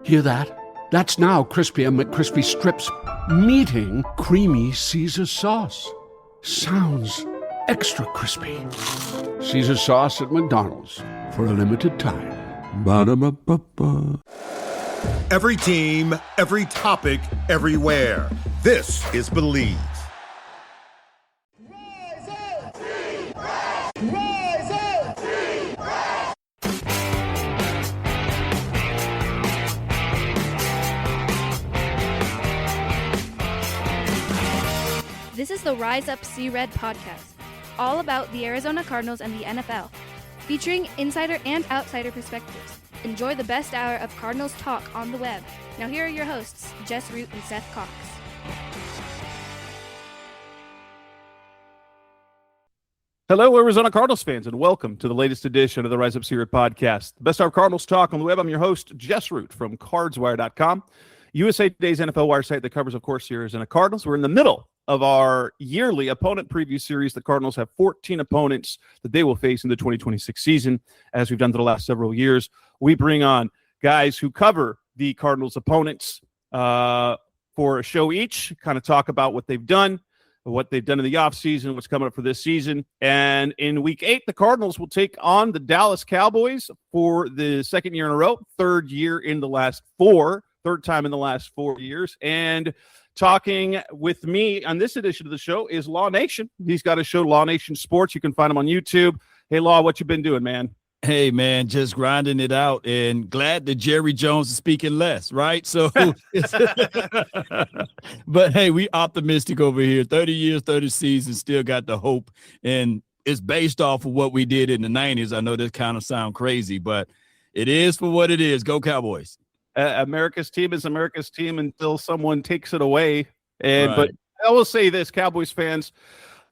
Hear that? That's now Crispy and McCrispy strips meeting Creamy Caesar sauce. Sounds extra crispy. Caesar sauce at McDonald's for a limited time. Ba-da-ba-ba-ba. Every team, every topic, everywhere. This is Believe. Rise up! Team Rise! Rise up! Team Rise! This is the Rise Up See Red podcast, all about the Arizona Cardinals and the NFL, featuring insider and outsider perspectives. Enjoy the best hour of Cardinals talk on the web. Now here are your hosts, Jess Root and Seth Cox. Hello, Arizona Cardinals fans, and welcome to the latest edition of the Rise Up See Red podcast. The best hour of Cardinals talk on the web. I'm your host, Jess Root from CardsWire.com, USA Today's NFL Wire site that covers, of course, the Arizona Cardinals. We're in the middle of our yearly opponent preview series. The Cardinals have 14 opponents that they will face in the 2026 season, as we've done for the last several years. We bring on guys who cover the Cardinals' opponents for a show each, kind of talk about what they've done in the offseason, what's coming up for this season. And in Week 8, the Cardinals will take on the Dallas Cowboys for the second year in a row, third time in the last 4 years. And talking with me on this edition of the show is Law Nation. He's got a show, Law Nation Sports. You can find him on YouTube. Hey, Law, what you been doing, man? Hey, man, just grinding it out, and glad that Jerry Jones is speaking less, right? So, but hey, we optimistic over here. 30 years, 30 seasons, still got the hope, and it's based off of what we did in the 90s. I know this kind of sound crazy, but it is for what it is. Go Cowboys. America's team is America's team until someone takes it away. Right. But I will say this, Cowboys fans,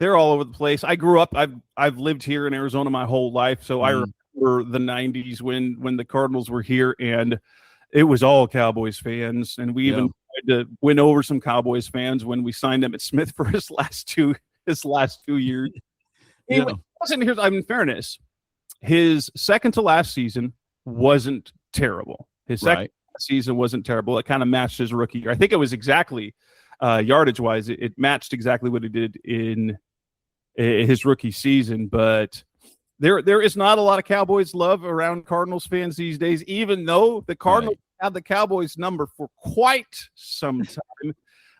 they're all over the place. I grew up, I've lived here in Arizona my whole life, so I remember the 90s when the Cardinals were here, and it was all Cowboys fans. And we even tried to win over some Cowboys fans when we signed Emmitt Smith for his last two years. He wasn't here. In fairness, his second to last season wasn't terrible. His second season wasn't terrible. It kind of matched his rookie year. I think it was exactly yardage-wise. It matched exactly what he did in his rookie season, but there is not a lot of Cowboys love around Cardinals fans these days, even though the Cardinals have the Cowboys number for quite some time.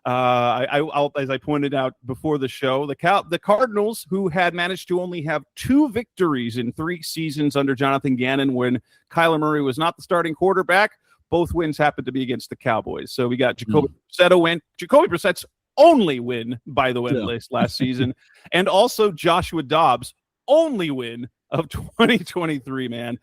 I'll, as I pointed out before the show, the Cardinals, who had managed to only have 2 victories in 3 seasons under Jonathan Gannon when Kyler Murray was not the starting quarterback, both wins happened to be against the Cowboys. So we got Jacoby Brissett win. Jacoby Brissett's only win, by the way, last season, and also Joshua Dobbs' only win of 2023, man.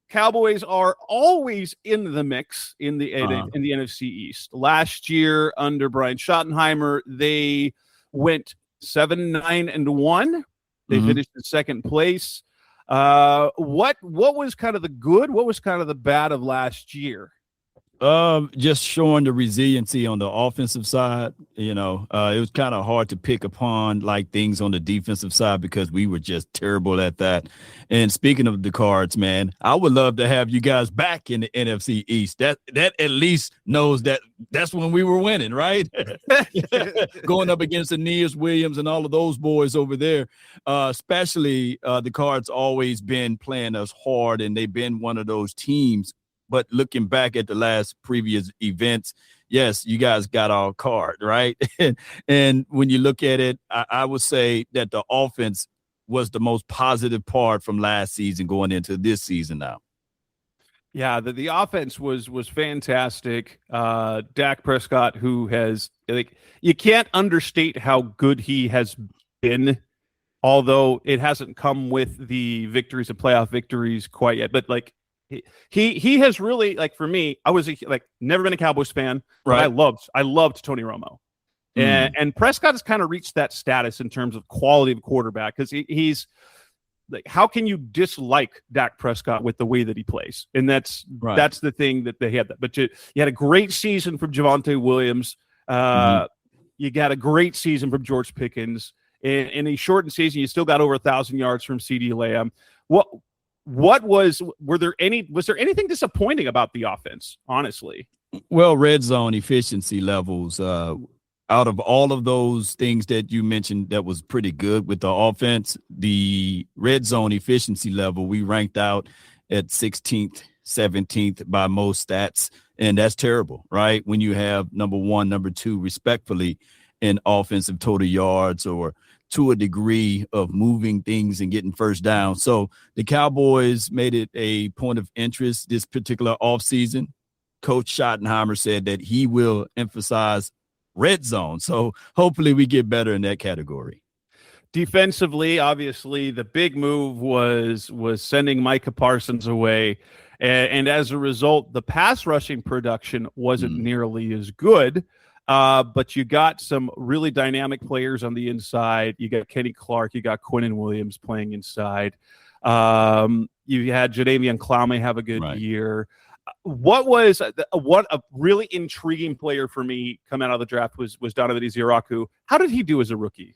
Cowboys are always in the mix in the NFC East. Last year under Brian Schottenheimer, they went 7-9-1. They finished in second place. What was kind of the good? What was kind of the bad of last year? Just showing the resiliency on the offensive side. It was kind of hard to pick upon like things on the defensive side because we were just terrible at that. And speaking of the Cards, man, I would love to have you guys back in the NFC East. That at least knows that's when we were winning, right? Going up against Aeneas Williams and all of those boys over there, especially the Cards always been playing us hard, and they've been one of those teams. But looking back at the last previous events, yes, you guys got our card, right? and when you look at it, I would say that the offense was the most positive part from last season going into this season now. Yeah, the offense was fantastic. Dak Prescott, who has you can't understate how good he has been, although it hasn't come with the victories and playoff victories quite yet. But he has really, for me, I was never been a Cowboys fan, right? But I loved Tony Romo. And Prescott has kind of reached that status in terms of quality of quarterback, because he's how can you dislike Dak Prescott with the way that he plays? And that's the thing that they had. But you had a great season from Javonte Williams. You got a great season from George Pickens. In a shortened season, you still got over 1,000 yards from CeeDee Lamb. was there anything disappointing about the offense, honestly? Well, red zone efficiency levels, out of all of those things that you mentioned, that was pretty good with the offense. The red zone efficiency level, we ranked out at 16th, 17th by most stats. And that's terrible, right? When you have number one, number two, respectfully, in offensive total yards, or to a degree of moving things and getting first down. So the Cowboys made it a point of interest this particular offseason. Coach Schottenheimer said that he will emphasize red zone. So hopefully we get better in that category. Defensively, obviously, the big move was sending Micah Parsons away. And as a result, the pass rushing production wasn't nearly as good. But you got some really dynamic players on the inside. You got Kenny Clark. You got Quinnen Williams playing inside. You had Jadeveon Clowney have a good year. What a really intriguing player for me coming out of the draft was Donovan Eziraku. How did he do as a rookie?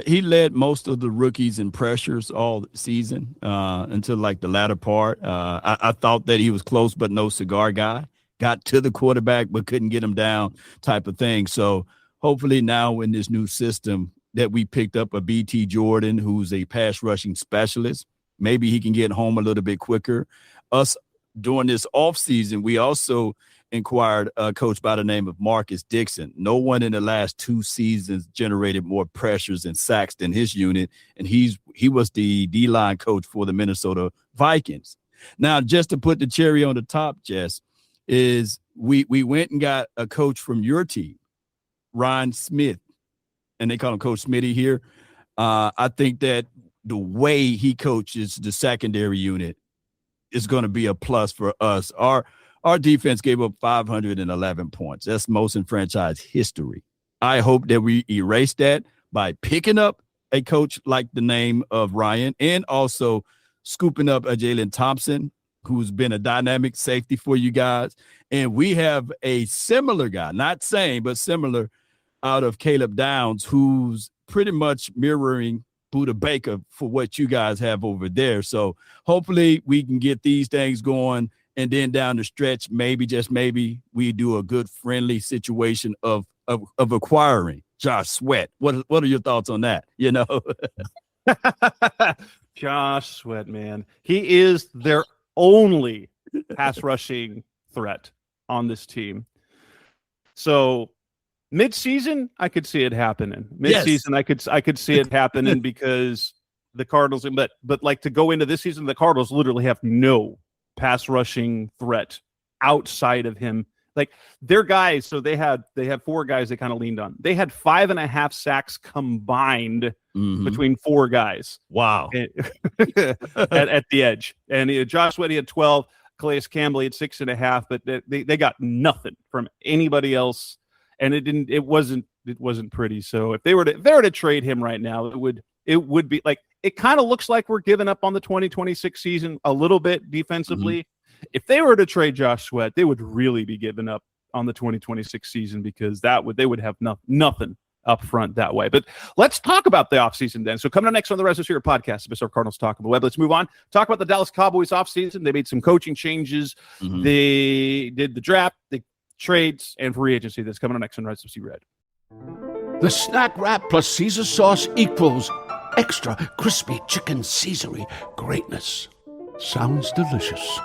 He led most of the rookies in pressures all season until like the latter part. I thought that he was close but no cigar guy. Got to the quarterback but couldn't get him down type of thing. So hopefully now in this new system that we picked up a BT Jordan, who's a pass rushing specialist, maybe he can get home a little bit quicker. Us during this offseason, we also inquired a coach by the name of Marcus Dixon. No one in the last 2 seasons generated more pressures and sacks than his unit, and he was the D-line coach for the Minnesota Vikings. Now, just to put the cherry on the top, Jess, is we went and got a coach from your team, Ryan Smith, and they call him Coach Smitty here. I think that the way he coaches the secondary unit is going to be a plus for us. Our defense gave up 511 points. That's most in franchise history. I hope that we erase that by picking up a coach like the name of Ryan, and also scooping up a Jalen Thompson, who's been a dynamic safety for you guys. And we have a similar guy, not same, but similar, out of Caleb Downs, who's pretty much mirroring Buda Baker for what you guys have over there. So hopefully we can get these things going, and then down the stretch, maybe, just maybe, we do a good friendly situation of acquiring Josh Sweat. What are your thoughts on that? You know, Josh Sweat, man, he is their only pass rushing threat on this team. So mid-season, I could see it happening. Mid-season, yes. I could see it happening because the Cardinals, but like to go into this season, the Cardinals literally have no pass rushing threat outside of him. Like their guys, so they had 4 guys they kind of leaned on. They had 5.5 sacks combined between 4 guys. Wow. at the edge. And Josh Sweat, he had 12. Calais Campbell, he had 6.5, but they got nothing from anybody else. And it wasn't pretty. So if they were to trade him right now, it would be like, it kind of looks like we're giving up on the 2026 season a little bit defensively. If they were to trade Josh Sweat, they would really be giving up on the 2026 season, because they would have nothing up front that way. But let's talk about the offseason then. So coming up next on the Res Here podcast, episode of Cardinals Talk on the Web. Let's move on. Talk about the Dallas Cowboys offseason. They made some coaching changes. They did the draft, the trades, and free agency. That's coming up next on Res Red. The snack wrap plus Caesar sauce equals extra crispy chicken Caesar-y greatness. Sounds delicious.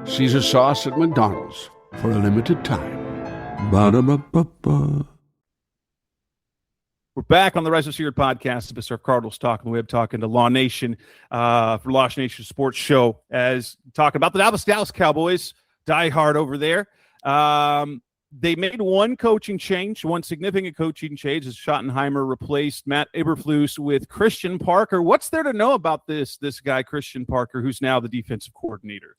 Caesar sauce at McDonald's for a limited time. Ba-da-ba-ba-ba. We're back on the Res Here podcast, Mr. Cardinals Talk on the Web, talking to Law Nation for Law Nation Sports Show, as talking about the Dallas Cowboys, die hard over there. They made one significant coaching change, as Schottenheimer replaced Matt Eberflus with Christian Parker. What's there to know about this guy, Christian Parker, who's now the defensive coordinator?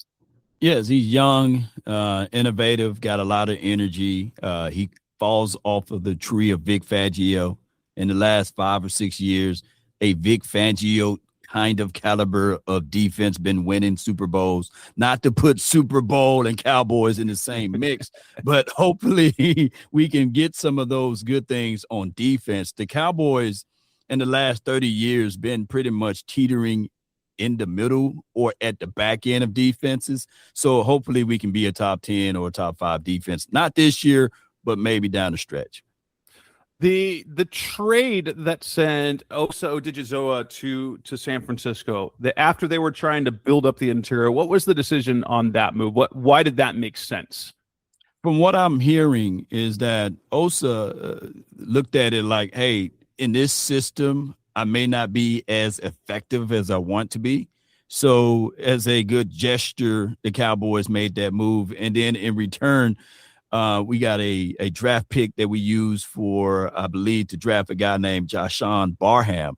Yes, he's young, innovative, got a lot of energy. He falls off of the tree of Vic Fangio. In the last 5 or 6 years, a Vic Fangio kind of caliber of defense been winning Super Bowls. Not to put Super Bowl and Cowboys in the same mix, but hopefully we can get some of those good things on defense. The Cowboys in the last 30 years been pretty much teetering in the middle or at the back end of defenses. So hopefully we can be a top 10 or top 5 defense, not this year, but maybe down the stretch. The trade that sent Osa Odighizola to San Francisco, after they were trying to build up the interior, what was the decision on that move? Why did that make sense? From what I'm hearing is that Osa looked at it like, hey, in this system, I may not be as effective as I want to be. So as a good gesture, the Cowboys made that move. And then in return, we got a draft pick that we use for, I believe, to draft a guy named Joshawn Barham.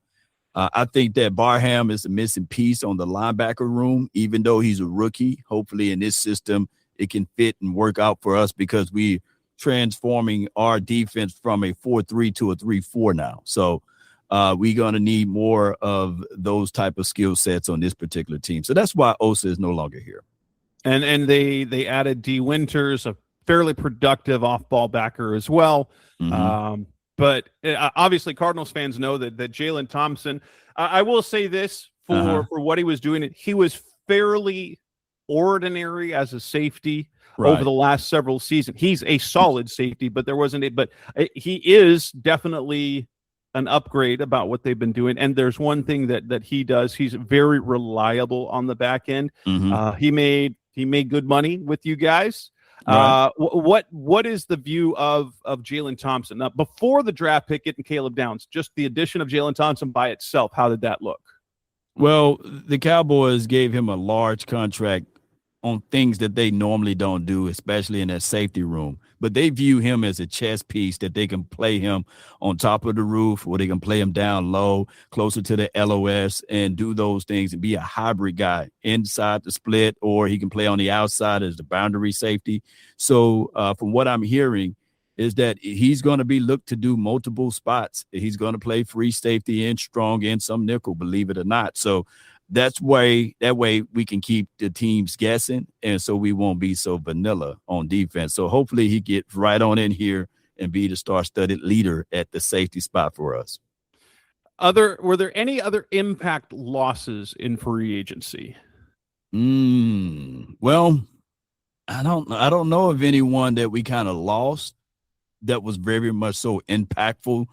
I think that Barham is a missing piece on the linebacker room, even though he's a rookie. Hopefully in this system, it can fit and work out for us because we transforming our defense from a 4-3 to a 3-4 now. So we're going to need more of those type of skill sets on this particular team. So that's why Osa is no longer here. And they added D. Winters, a fairly productive off-ball backer as well. Mm-hmm. But obviously Cardinals fans know that Jalen Thompson, I will say this for what he was doing, he was fairly ordinary as a safety over the last several seasons. He's a solid safety, but he is definitely an upgrade about what they've been doing. And there's one thing that he does. He's very reliable on the back end. Mm-hmm. He made good money with you guys. Right. What is the view of Jalen Thompson? Now, before the draft pick, getting Caleb Downs, just the addition of Jalen Thompson by itself, how did that look? Well, the Cowboys gave him a large contract on things that they normally don't do, especially in that safety room. But they view him as a chess piece that they can play him on top of the roof, or they can play him down low, closer to the LOS, and do those things and be a hybrid guy inside the split, or he can play on the outside as the boundary safety. So from what I'm hearing is that he's going to be looked to do multiple spots. He's going to play free safety and strong and some nickel, believe it or not. So that way we can keep the teams guessing, and so we won't be so vanilla on defense. So hopefully he gets right on in here and be the star-studded leader at the safety spot for us. Were there any other impact losses in free agency? Well, I don't know of anyone that we kind of lost that was very much so impactful.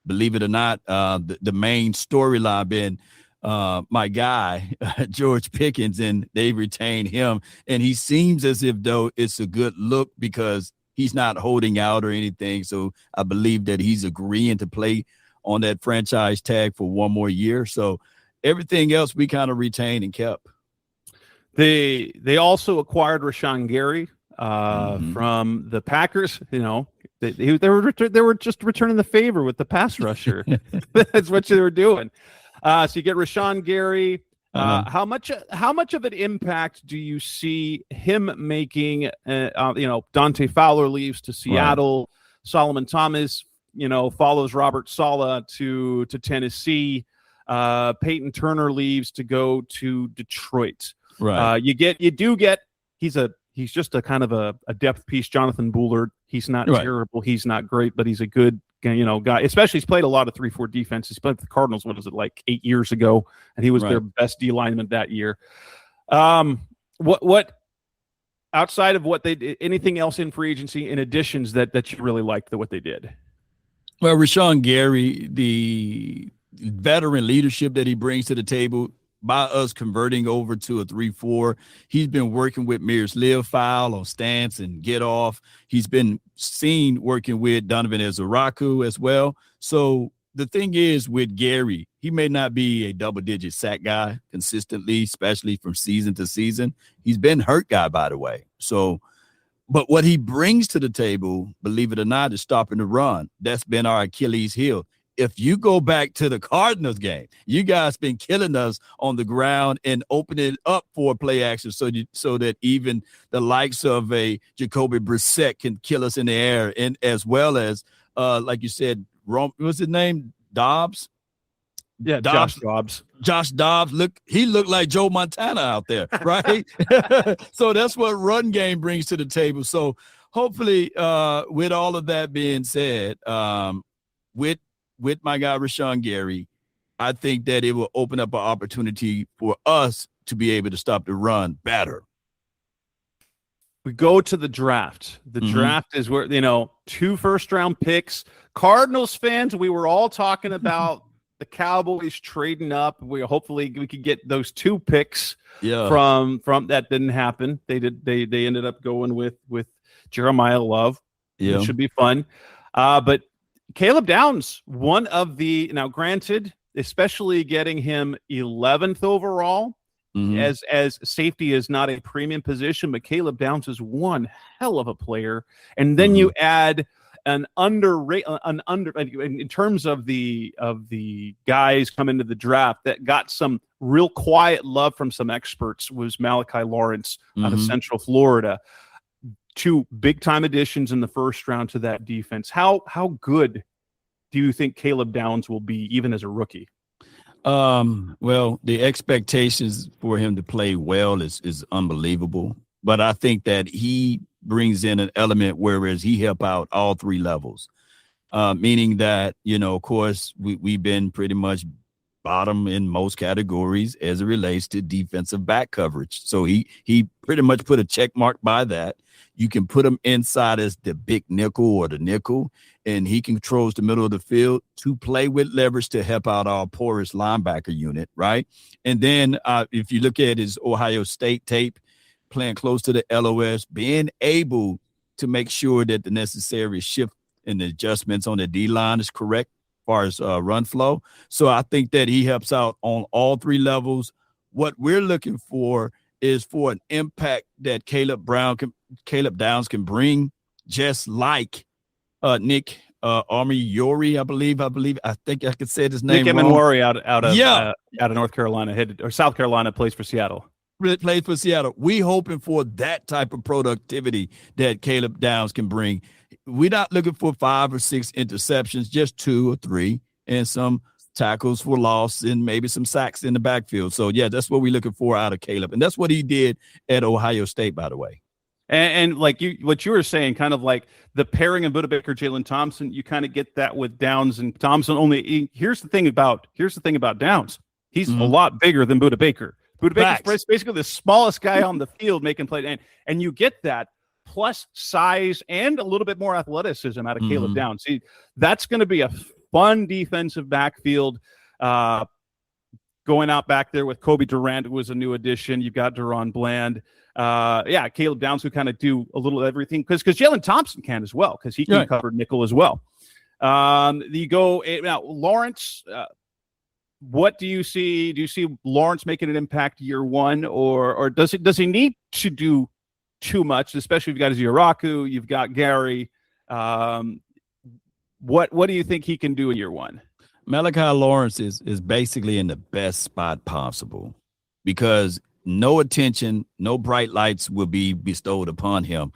Believe it or not, the main storyline been my guy, George Pickens, and they retained him. And he seems as if, though, it's a good look because he's not holding out or anything. So I believe that he's agreeing to play on that franchise tag for one more year. So everything else we kind of retained and kept. They also acquired Rashawn Gary from the Packers. You know, they were just returning the favor with the pass rusher. That's what they were doing. So you get Rashawn Gary. How much of an impact do you see him making? Dante Fowler leaves to Seattle. Right. Solomon Thomas, follows Robert Saleh to Tennessee. Peyton Turner leaves to go to Detroit. Right. He's just a kind of a depth piece. Jonathan Bullard. He's not terrible. He's not great, but he's a good guy. Especially he's played a lot of 3-4 defense. He's played with the Cardinals. What was it, like 8 years ago? And he was their best D lineman that year. What outside of what they did, anything else in free agency in additions that you really liked what they did? Well, Rashawn Gary, the veteran leadership that he brings to the table by us converting over to a 3-4. He's been working with Miroslav File on stance and get off. He's been seen working with Donovan Ezaraku as well. So the thing is with Gary, he may not be a double-digit sack guy consistently, especially from season to season. He's been hurt guy, by the way. So, but what he brings to the table, believe it or not, is stopping the run. That's been our Achilles heel. If you go back to the Cardinals game, you guys been killing us on the ground and opening up for play action so that even the likes of a Jacoby Brissett can kill us in the air, and as well as, like you said, what's his name? Dobbs? Yeah, Josh Dobbs. Josh Dobbs, he looked like Joe Montana out there, right? So that's what run game brings to the table. So hopefully, with all of that being said, with my guy Rashawn Gary, I think that it will open up an opportunity for us to be able to stop the run better. We go to the draft. The draft is where, 2 first-round picks. Cardinals fans, we were all talking about the Cowboys trading up. Hopefully we could get those 2 picks from that. Didn't happen. They ended up going with Jeremiah Love. It should be fun. But Caleb Downs, one of the, now granted, especially getting him 11th overall, as safety is not a premium position, but Caleb Downs is one hell of a player. And then you add in terms of the guys coming to the draft that got some real quiet love from some experts, was Malachi Lawrence out of Central Florida. 2 big-time additions in the first round to that defense. How good do you think Caleb Downs will be, even as a rookie? Well, the expectations for him to play well is unbelievable. But I think that he brings in an element whereas he help out all 3 levels, meaning that, of course, we've been pretty much bottom in most categories as it relates to defensive back coverage. So he pretty much put a check mark by that. You can put him inside as the big nickel or the nickel, and he controls the middle of the field to play with leverage to help out our porous linebacker unit, right? And then if you look at his Ohio State tape, playing close to the LOS, being able to make sure that the necessary shift and the adjustments on the D-line is correct as far as run flow. So I think that he helps out on all 3 levels. What we're looking for is for an impact that Caleb Downs can bring, just like Nick Amoriori, I think I could say his name. Nick Amoriori out of North Carolina, or South Carolina, plays for Seattle. Plays for Seattle. We hoping for that type of productivity that Caleb Downs can bring. We're not looking for 5 or 6 interceptions, just 2 or 3, and some tackles for loss and maybe some sacks in the backfield. So, yeah, that's what we're looking for out of Caleb. And that's what he did at Ohio State, by the way. And like what you were saying, kind of like the pairing of Budda Baker, Jalen Thompson, you kind of get that with Downs and Thompson. Here's the thing about Downs. He's a lot bigger than Budda Baker. Budda Baker's basically the smallest guy on the field making plays. And you get that plus size and a little bit more athleticism out of Caleb Downs. See, that's going to be a fun defensive backfield. Going out back there with Kobe Durant, who was a new addition. You've got Deron Bland. Caleb Downs, who kind of do a little of everything, because Jalen Thompson can as well, because he can cover nickel as well. You go now, Lawrence. What do you see? Do you see Lawrence making an impact year 1, or does he need to do too much? Especially if you've got Ziaraku, you've got Gary. What do you think he can do in year 1? Malachi Lawrence is basically in the best spot possible, because no attention, no bright lights will be bestowed upon him,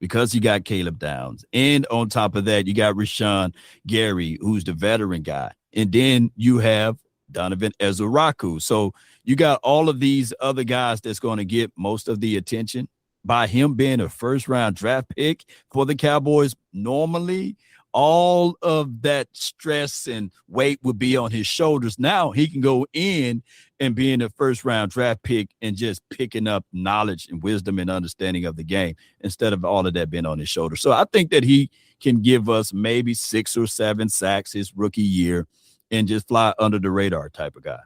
because you got Caleb Downs. And on top of that, you got Rashawn Gary, who's the veteran guy. And then you have Donovan Ezuraku. So you got all of these other guys that's going to get most of the attention. By him being a first-round draft pick for the Cowboys, normally all of that stress and weight would be on his shoulders. Now he can go in and being a first-round draft pick and just picking up knowledge and wisdom and understanding of the game instead of all of that being on his shoulders. So I think that he can give us maybe 6 or 7 sacks his rookie year and just fly under the radar type of guy.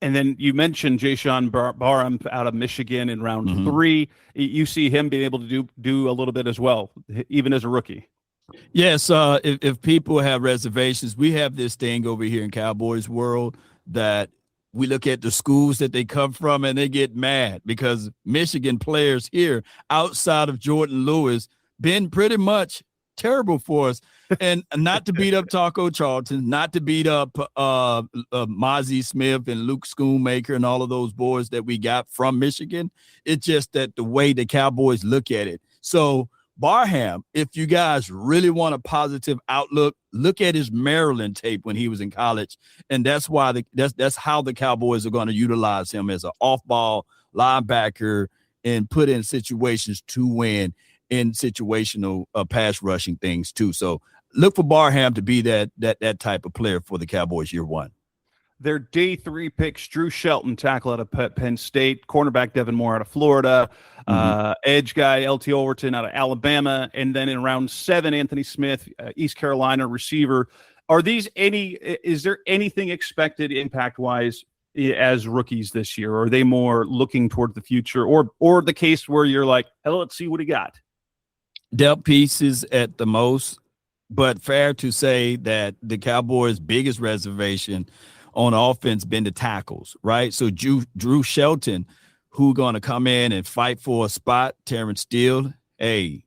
And then you mentioned Jayshon Barham out of Michigan in round 3. You see him being able to do a little bit as well, even as a rookie. Yes, if people have reservations, we have this thing over here in Cowboys world that we look at the schools that they come from and they get mad because Michigan players here outside of Jordan Lewis been pretty much terrible for us. And not to beat up Taco Charlton, not to beat up Mozzie Smith and Luke Schoonmaker and all of those boys that we got from Michigan. It's just that the way the Cowboys look at it. So Barham, if you guys really want a positive outlook, look at his Maryland tape when he was in college. And that's why that's how the Cowboys are going to utilize him as an off-ball linebacker and put in situations to win in situational pass rushing things too. So look for Barham to be that type of player for the Cowboys year 1. their day 3 picks, Drew Shelton, tackle out of Penn State, cornerback Devin Moore out of Florida, edge guy LT Overton out of Alabama, and then in round 7, Anthony Smith, East Carolina receiver. Is there anything expected impact-wise as rookies this year? Or are they more looking toward the future, or the case where you're like, hey, let's see what he got? Depth pieces at the most, but fair to say that the Cowboys' biggest reservation on offense been the tackles, right? So Drew Shelton, who going to come in and fight for a spot, Terrence Steele, hey,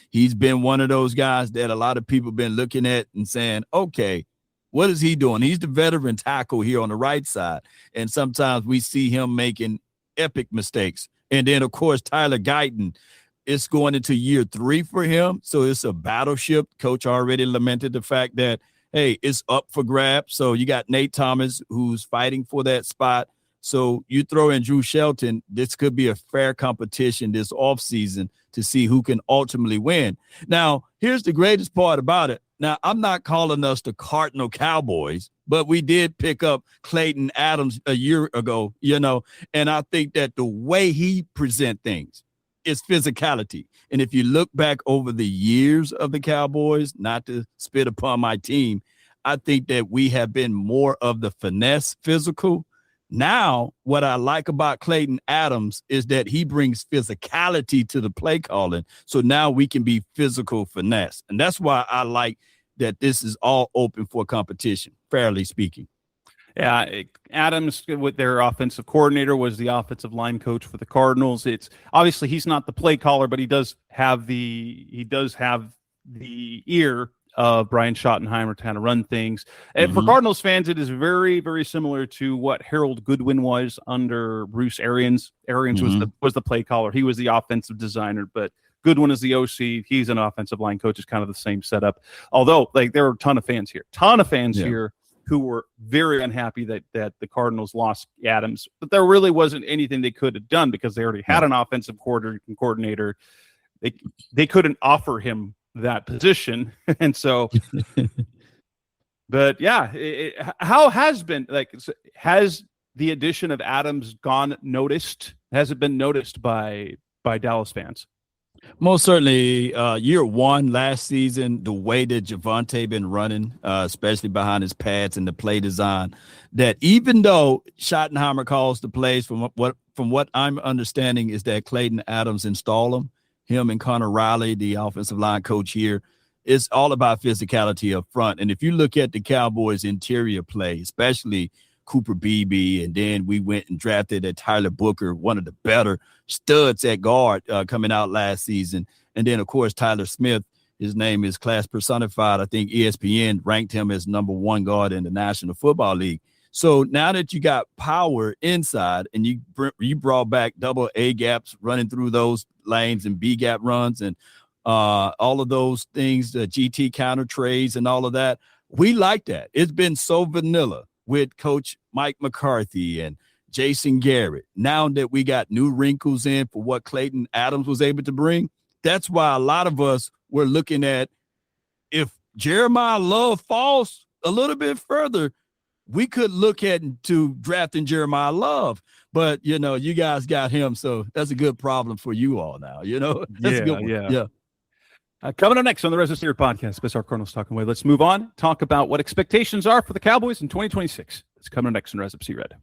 he's been one of those guys that a lot of people been looking at and saying, okay, what is he doing? He's the veteran tackle here on the right side. And sometimes we see him making epic mistakes. And then, of course, Tyler Guyton, it's going into year 3 for him. So it's a battleship. Coach already lamented the fact that, hey, it's up for grabs. So you got Nate Thomas, who's fighting for that spot. So you throw in Drew Shelton, this could be a fair competition this offseason to see who can ultimately win. Now, here's the greatest part about it. Now, I'm not calling us the Cardinal Cowboys, but we did pick up Clayton Adams a year ago, and I think that the way he present things is physicality. And if you look back over the years of the Cowboys, not to spit upon my team, I think that we have been more of the finesse physical. Now, what I like about Clayton Adams is that he brings physicality to the play calling. So now we can be physical finesse. And that's why I like that this is all open for competition, fairly speaking. Yeah, Adams, with their offensive coordinator, was the offensive line coach for the Cardinals. It's obviously he's not the play caller, but he does have the ear of Brian Schottenheimer to kind of run things. And for Cardinals fans, it is very, very similar to what Harold Goodwin was under Bruce Arians. Arians was the play caller. He was the offensive designer, but Goodwin is the OC. He's an offensive line coach. It's kind of the same setup. Although, there are a ton of fans here who were very unhappy that the Cardinals lost Adams, but there really wasn't anything they could have done because they already had an offensive coordinator. They couldn't offer him that position. And so, but yeah, has the addition of Adams gone noticed? Has it been noticed by Dallas fans? Most certainly, year 1 last season, the way that Javonte been running, especially behind his pads and the play design, that even though Schottenheimer calls the plays, from what I'm understanding is that Clayton Adams installed them. Him and Connor Riley, the offensive line coach here, it's all about physicality up front. And if you look at the Cowboys' interior play, especially Cooper Beebe, and then we went and drafted Tyler Booker, one of the better studs at guard coming out last season. And then, of course, Tyler Smith, his name is class personified. I think ESPN ranked him as number 1 guard in the National Football League. So now that you got power inside and you brought back double A gaps running through those lanes and B gap runs and all of those things, the GT counter trades and all of that, we like that. It's been so vanilla with Coach Mike McCarthy and Jason Garrett. Now that we got new wrinkles in for what Clayton Adams was able to bring, that's why a lot of us were looking at, if Jeremiah Love falls a little bit further, we could look at to drafting Jeremiah Love. But, you guys got him, so that's a good problem for you all now, That's a good one. Yeah. Coming up next on the Resident Spirit Podcast, Best Our Cardinals Talking Away. Let's move on, talk about what expectations are for the Cowboys in 2026. It's coming up next on Rise Up Red.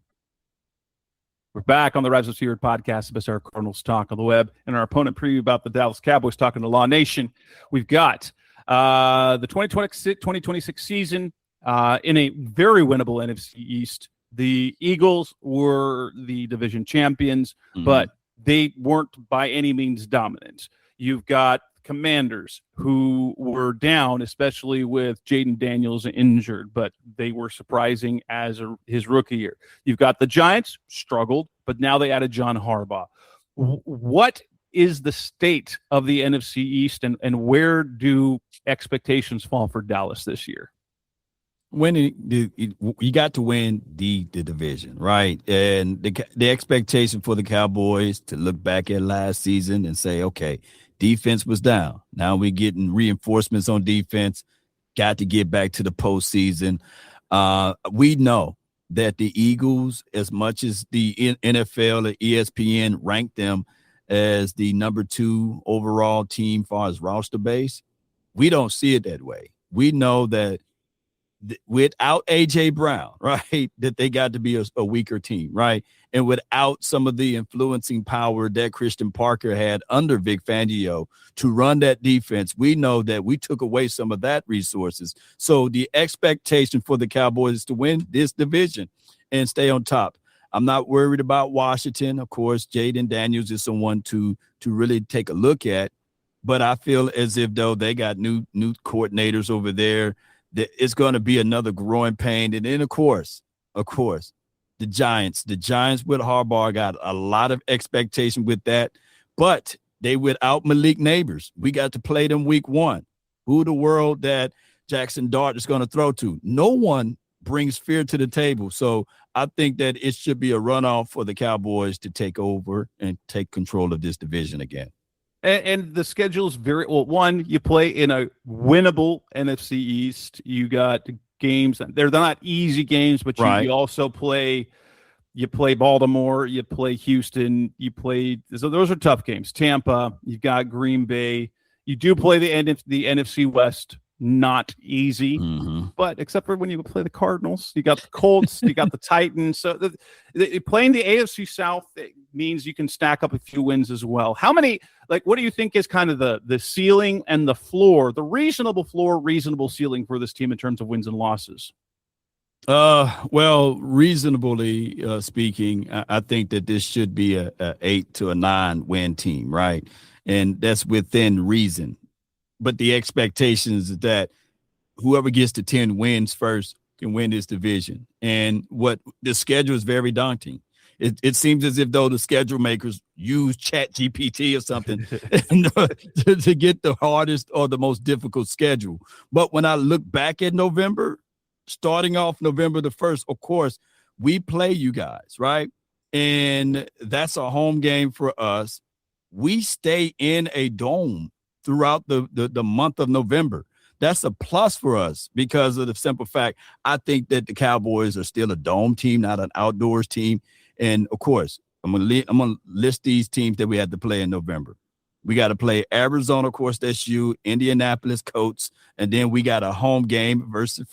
We're back on the Rise Up Red Podcast, Best Our Cardinals Talk on the web, and our opponent preview about the Dallas Cowboys talking to Law Nation. We've got the 2026 season in a very winnable NFC East. The Eagles were the division champions, but they weren't by any means dominant. You've got Commanders who were down, especially with Jaden Daniels injured, but they were surprising as his rookie year. You've got the Giants, struggled, but now they added John Harbaugh. What is the state of the NFC East, and where do expectations fall for Dallas this year? You got to win the division, right? And the expectation for the Cowboys to look back at last season and say, okay, defense was down. Now we're getting reinforcements on defense. Got to get back to the postseason. We know that the Eagles, as much as the NFL or ESPN ranked them as the number 2 overall team as far as roster base, we don't see it that way. We know that without A.J. Brown, right, that they got to be a weaker team, right? And without some of the influencing power that Christian Parker had under Vic Fangio to run that defense, we know that we took away some of that resources. So the expectation for the Cowboys is to win this division and stay on top. I'm not worried about Washington. Of course, Jaden Daniels is someone to really take a look at. But I feel as if, though, they got new coordinators over there, that it's going to be another growing pain. And then, of course, the Giants with Harbaugh got a lot of expectation with that. But they without Malik Neighbors. We got to play them week 1. Who the world that Jackson Dart is going to throw to? No one brings fear to the table. So I think that it should be a runoff for the Cowboys to take over and take control of this division again. And the schedule is very well. One, you play in a winnable NFC East. You got games. They're not easy games, but you also play. You play Baltimore. You play Houston. So those are tough games. Tampa. You've got Green Bay. You do play the NFC West. Not easy, but except for when you play the Cardinals, you got the Colts, you got the Titans. So playing the AFC South means you can stack up a few wins as well. How many? What do you think is kind of the ceiling and the floor, the reasonable floor, reasonable ceiling for this team in terms of wins and losses? Well, reasonably speaking, I think that this should be a 8 to a 9 win team, right? And that's within reason. But the expectations is that whoever gets to 10 wins first can win this division. And what the schedule is very daunting. It seems as if though the schedule makers use ChatGPT or something to get the hardest or the most difficult schedule. But when I look back at November, starting off November the 1st, of course, we play you guys, right? And that's a home game for us. We stay in a dome throughout the month of November. That's a plus for us because of the simple fact, I think that the Cowboys are still a dome team, not an outdoors team. And, of course, I'm gonna list these teams that we had to play in November. We got to play Arizona, of course, that's you, Indianapolis Colts, and then we got a home game versus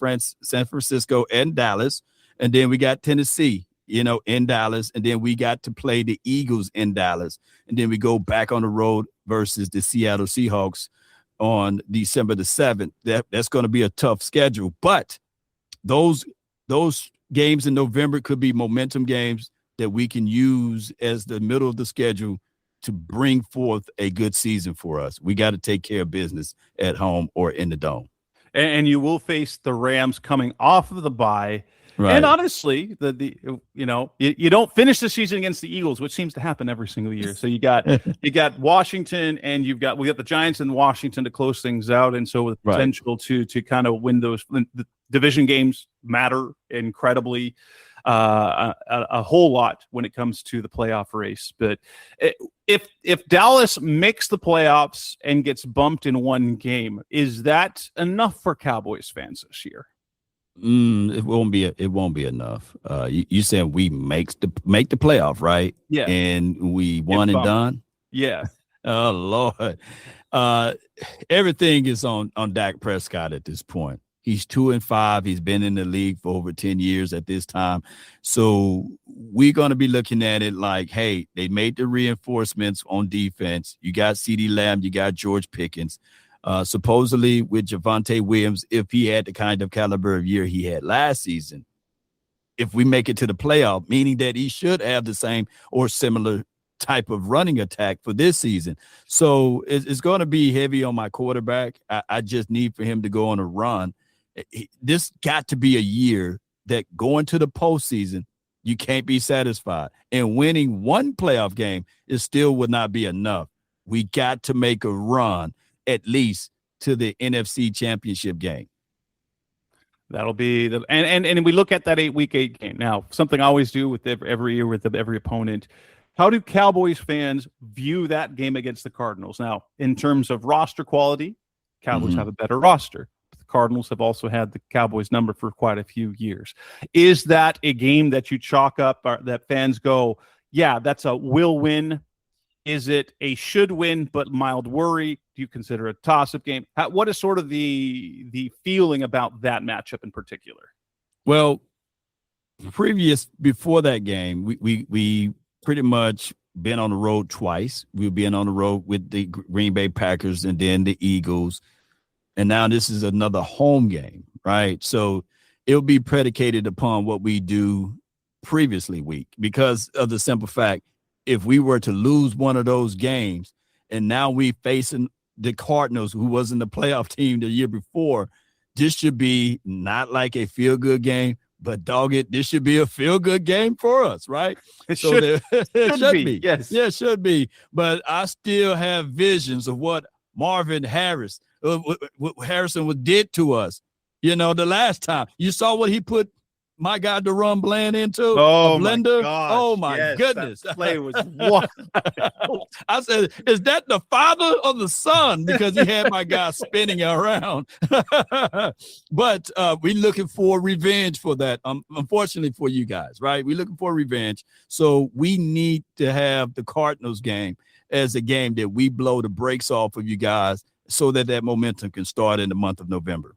San Francisco and Dallas, and then we got Tennessee, in Dallas, and then we got to play the Eagles in Dallas, and then we go back on the road versus the Seattle Seahawks on December the 7th. That's going to be a tough schedule, but those games in November could be momentum games that we can use as the middle of the schedule to bring forth a good season for us. We got to take care of business at home or in the dome. And you will face the Rams coming off of the bye. Right. And honestly, you don't finish the season against the Eagles, which seems to happen every single year. So you got Washington, and we got the Giants and Washington to close things out, and so with potential to kind of win those. The division games matter incredibly, a whole lot when it comes to the playoff race. But if Dallas makes the playoffs and gets bumped in one game, is that enough for Cowboys fans this year? It won't be enough. You said we make the playoff, right? Yeah. And we won and done. Yeah. Oh Lord. Everything is on Dak Prescott at this point. He's 2-5. He's been in the league for over 10 years at this time. So we're going to be looking at it like, hey, they made the reinforcements on defense. You got CeeDee Lamb, you got George Pickens. Supposedly with Javonte Williams, if he had the kind of caliber of year he had last season, if we make it to the playoff, meaning that he should have the same or similar type of running attack for this season. So it's going to be heavy on my quarterback. I just need for him to go on a run. This got to be a year that going to the postseason, you can't be satisfied. And winning one playoff game still would not be enough. We got to make a run at least to the NFC Championship game. That'll be and we look at that 8-week game. Now, something I always do with every year with every opponent. How do Cowboys fans view that game against the Cardinals? Now, in terms of roster quality, Cowboys have a better roster. The Cardinals have also had the Cowboys number for quite a few years. Is that a game that you chalk up, or that fans go, yeah, that's a will win? Is it a should win but mild worry? Do you consider it a toss-up game? What is sort of the feeling about that matchup in particular? Well, before that game, we pretty much been on the road twice. We've been on the road with the Green Bay Packers and then the Eagles. And now this is another home game, right? So it'll be predicated upon what we do previously week, because of the simple fact, if we were to lose one of those games and now we facing the Cardinals, who wasn't the playoff team the year before, this should be not like a feel-good game, but dog it, this should be a feel-good game for us, right? It should be. Yes. Yeah, it should be. But I still have visions of what Marvin Harrison did to us. You know, the last time you saw what he put my guy Deron Bland into a blender. Oh my goodness. That play was wild. I said, is that the father or the son? Because he had my guy spinning around. But we're looking for revenge for that. Unfortunately for you guys, right? We're looking for revenge. So we need to have the Cardinals game as a game that we blow the brakes off of you guys so that momentum can start in the month of November.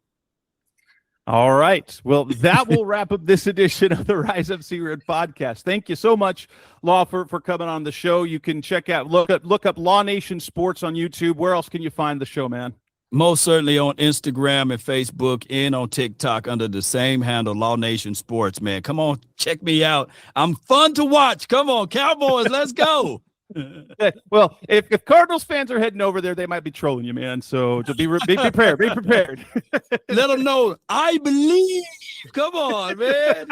All right. Well, that will wrap up this edition of the Rise Up See Red podcast. Thank you so much, Law, for coming on the show. You can check out, look up Law Nation Sports on YouTube. Where else can you find the show, man? Most certainly on Instagram and Facebook and on TikTok under the same handle, Law Nation Sports, man. Come on, check me out. I'm fun to watch. Come on, Cowboys, let's go. Well, if Cardinals fans are heading over there, they might be trolling you, man. So just be prepared. Be prepared. Let them know I believe. Come on, man.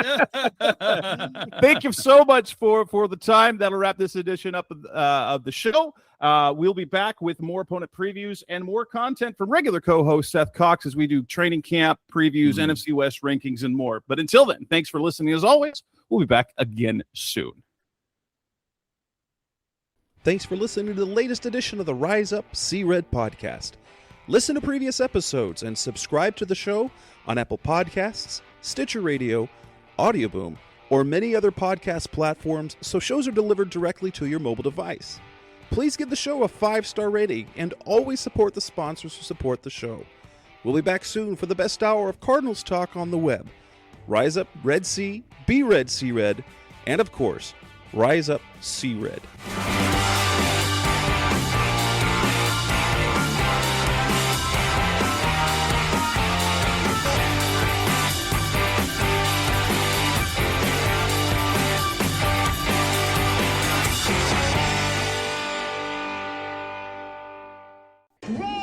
Thank you so much for the time. That'll wrap this edition up of the show. We'll be back with more opponent previews and more content from regular co-host Seth Cox as we do training camp previews, NFC West rankings, and more. But until then, thanks for listening. As always, we'll be back again soon. Thanks for listening to the latest edition of the Rise Up See Red podcast. Listen to previous episodes and subscribe to the show on Apple Podcasts, Stitcher Radio, Audioboom, or many other podcast platforms so shows are delivered directly to your mobile device. Please give the show a 5-star rating and always support the sponsors who support the show. We'll be back soon for the best hour of Cardinals talk on the web. Rise Up Red Sea, Be Red See Red, and of course, Rise Up See Red. Rise